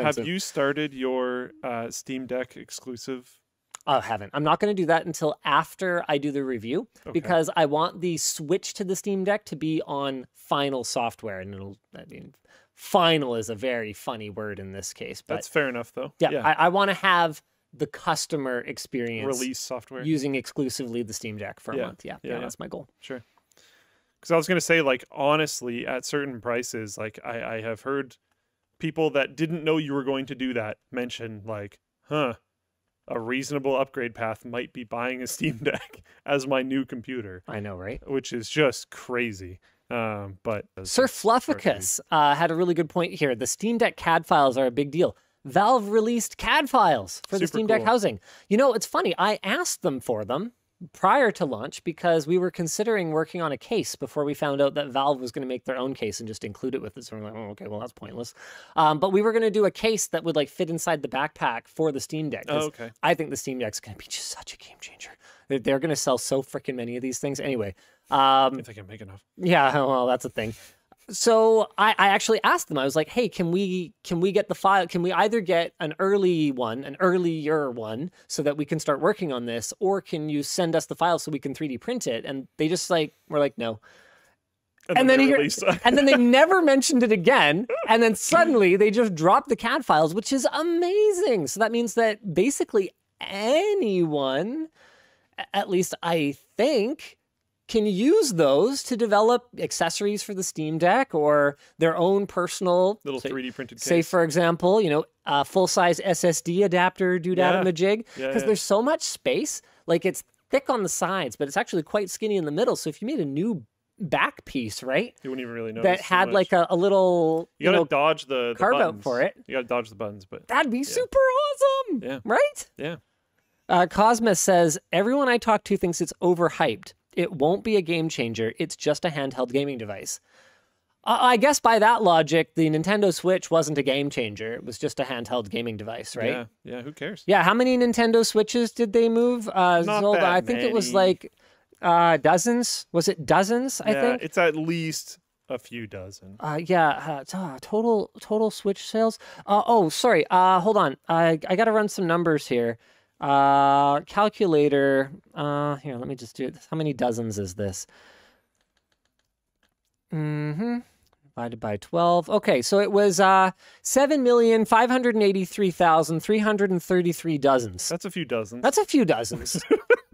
Have you started your Steam Deck exclusive? I haven't. I'm not going to do that until after I do the review because I want the switch to the Steam Deck to be on final software. And final is a very funny word in this case. But that's fair enough, though. Yeah, I want to have the customer experience release software using exclusively the Steam Deck for a month. Yeah, that's my goal. Sure. Because I was going to say, like, honestly, at certain prices, like, I have heard people that didn't know you were going to do that mention, like, a reasonable upgrade path might be buying a Steam Deck as my new computer. I know, right? Which is just crazy. But Sir Flufficus had a really good point here. The Steam Deck CAD files are a big deal. Valve released CAD files for the Steam Deck housing. You know, it's funny. I asked them for them prior to launch because we were considering working on a case before we found out that Valve was going to make their own case and just include it with it. So we're like, oh, okay, well, that's pointless. But we were going to do a case that would like fit inside the backpack for the Steam Deck. Oh, okay. I think the Steam Deck's going to be just such a game changer. They're going to sell so freaking many of these things. Anyway. If they can make enough. Yeah, well, that's a thing. So I actually asked them, I was like, hey, can we get the file? Can we either get an earlier one, so that we can start working on this, or can you send us the file so we can 3D print it? And they just were like, no. And then they never mentioned it again. And then suddenly they just dropped the CAD files, which is amazing. So that means that basically anyone, at least I think, can use those to develop accessories for the Steam Deck or their own personal little 3D printed case. Say, for example, full-size SSD adapter doodad-a-majig. Because there's so much space. Like, it's thick on the sides, but it's actually quite skinny in the middle. So if you made a new back piece, right? You wouldn't even really notice. That had like a little you gotta dodge the carve buttons. out for it. You gotta dodge the buttons, but that'd be super awesome. Yeah. Right? Yeah. Cosmos says, everyone I talk to thinks it's overhyped. It won't be a game changer. It's just a handheld gaming device. I guess by that logic, the Nintendo Switch wasn't a game changer. It was just a handheld gaming device, right? Yeah, who cares? Yeah, how many Nintendo Switches did they move? Zelda, I think it was like dozens. Was it dozens, I think? It's at least a few dozen. Total Switch sales. Sorry. Hold on. I got to run some numbers here. Calculator. Here, let me just do it. How many dozens is this? Divided by 12. Okay, so it was 7,583,333 dozens. That's a few dozens. That's a few dozens.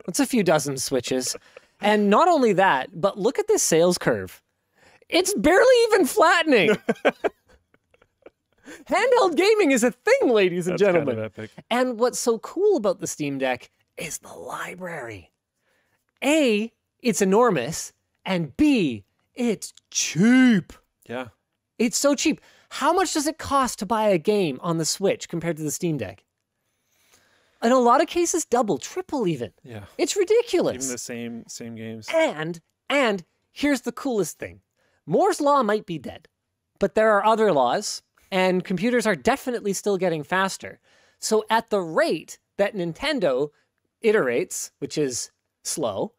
That's a few dozen Switches. And not only that, but look at this sales curve. It's barely even flattening. Handheld gaming is a thing, ladies and gentlemen. Kind of epic. And what's so cool about the Steam Deck is the library. A, it's enormous, and B, it's cheap. Yeah. It's so cheap. How much does it cost to buy a game on the Switch compared to the Steam Deck? In a lot of cases, double, triple even. Yeah. It's ridiculous. Even the same games. And here's the coolest thing. Moore's Law might be dead, but there are other laws. And computers are definitely still getting faster. So at the rate that Nintendo iterates, which is slow,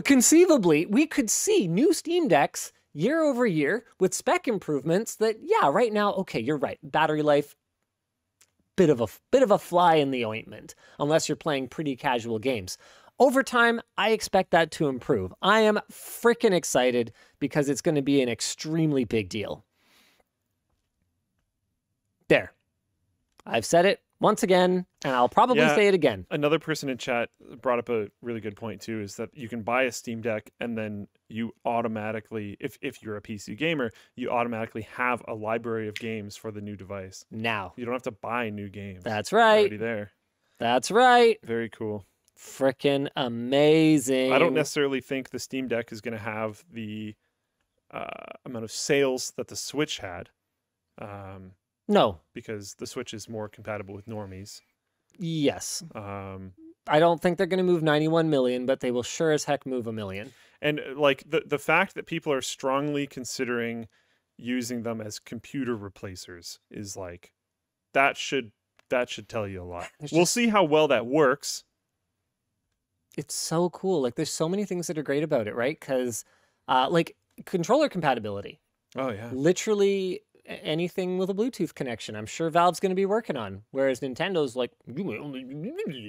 conceivably, we could see new Steam Decks year over year with spec improvements that, right now, okay, you're right. Battery life, bit of a fly in the ointment, unless you're playing pretty casual games. Over time, I expect that to improve. I am freaking excited because it's going to be an extremely big deal. There. I've said it once again, and I'll probably say it again. Another person in chat brought up a really good point, too, is that you can buy a Steam Deck, and then you automatically, if you're a PC gamer, you automatically have a library of games for the new device. Now. You don't have to buy new games. That's right. They're already there. That's right. Very cool. Frickin' amazing. I don't necessarily think the Steam Deck is going to have the amount of sales that the Switch had. No. Because the Switch is more compatible with normies. Yes. I don't think they're going to move 91 million, but they will sure as heck move 1 million. And like the fact that people are strongly considering using them as computer replacers is like, that should tell you a lot. We'll see how well that works. It's so cool. Like, there's so many things that are great about it, right? Because, like, controller compatibility. Oh, yeah. Literally, anything with a Bluetooth connection. I'm sure Valve's going to be working on. Whereas Nintendo's like, you may only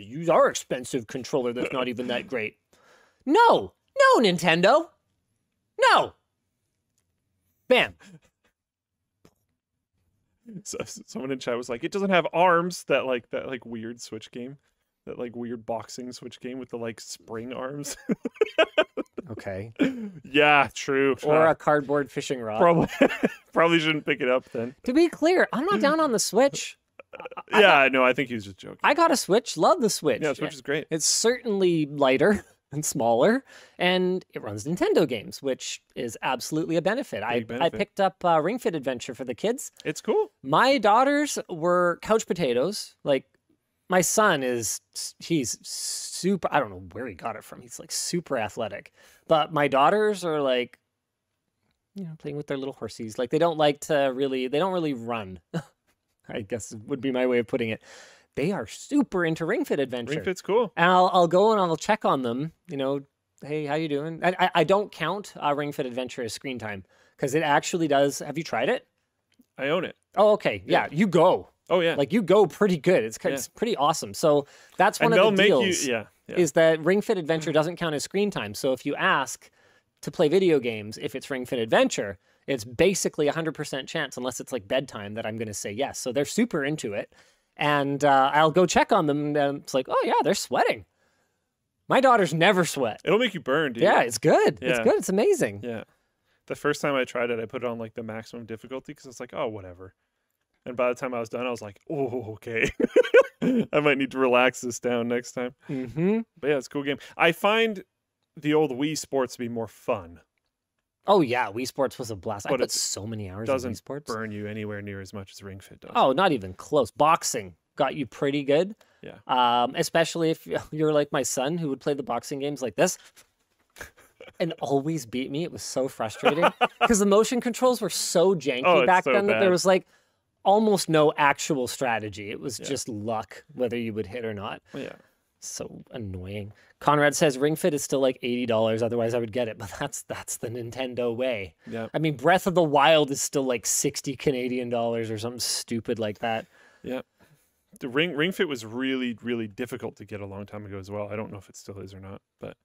use our expensive controller that's not even that great. No, Nintendo. No. Bam. So, someone in chat was like, it doesn't have arms. That weird Switch game, that like weird boxing Switch game with the like spring arms. Okay. Yeah, true. Or a cardboard fishing rod. Probably shouldn't pick it up then. To be clear, I'm not down on the Switch. I think he was just joking. I got a Switch. Love the Switch. Yeah, Switch is great. It's certainly lighter and smaller, and it runs Nintendo games, which is absolutely a benefit. I picked up Ring Fit Adventure for the kids. It's cool. My daughters were couch potatoes. Like, my son he's super, I don't know where he got it from. He's like super athletic. But my daughters are like, playing with their little horsies. Like, they don't really run. I guess would be my way of putting it. They are super into Ring Fit Adventure. Ring Fit's cool. And I'll go and I'll check on them. Hey, how you doing? I don't count Ring Fit Adventure as screen time because it actually does. Have you tried it? I own it. Oh, okay. Yeah, you go. Oh, yeah. Like, you go pretty good. It's pretty awesome. So that's one of the deals is that Ring Fit Adventure doesn't count as screen time. So if you ask to play video games, if it's Ring Fit Adventure, it's basically 100% chance, unless it's like bedtime, that I'm going to say yes. So they're super into it. And I'll go check on them. And it's like, oh, yeah, they're sweating. My daughters never sweat. It'll make you burn, dude. Yeah, it's good. Yeah. It's good. It's amazing. Yeah. The first time I tried it, I put it on like the maximum difficulty because it's like, oh, whatever. And by the time I was done, I was like, oh, okay. I might need to relax this down next time. Mm-hmm. But yeah, it's a cool game. I find the old Wii Sports to be more fun. Oh, yeah. Wii Sports was a blast. But I put so many hours in Wii Sports. Doesn't burn you anywhere near as much as Ring Fit does. Oh, not even close. Boxing got you pretty good. Yeah. Especially if you're like my son, who would play the boxing games like this and always beat me. It was so frustrating because the motion controls were so janky back then that there was like almost no actual strategy. It was just luck whether you would hit or not. Yeah. So annoying. Conrad says Ring Fit is still like $80. Otherwise, I would get it. But that's the Nintendo way. Yeah. I mean, Breath of the Wild is still like 60 Canadian dollars or something stupid like that. Yeah. The Ring Fit was really, really difficult to get a long time ago as well. I don't know if it still is or not, but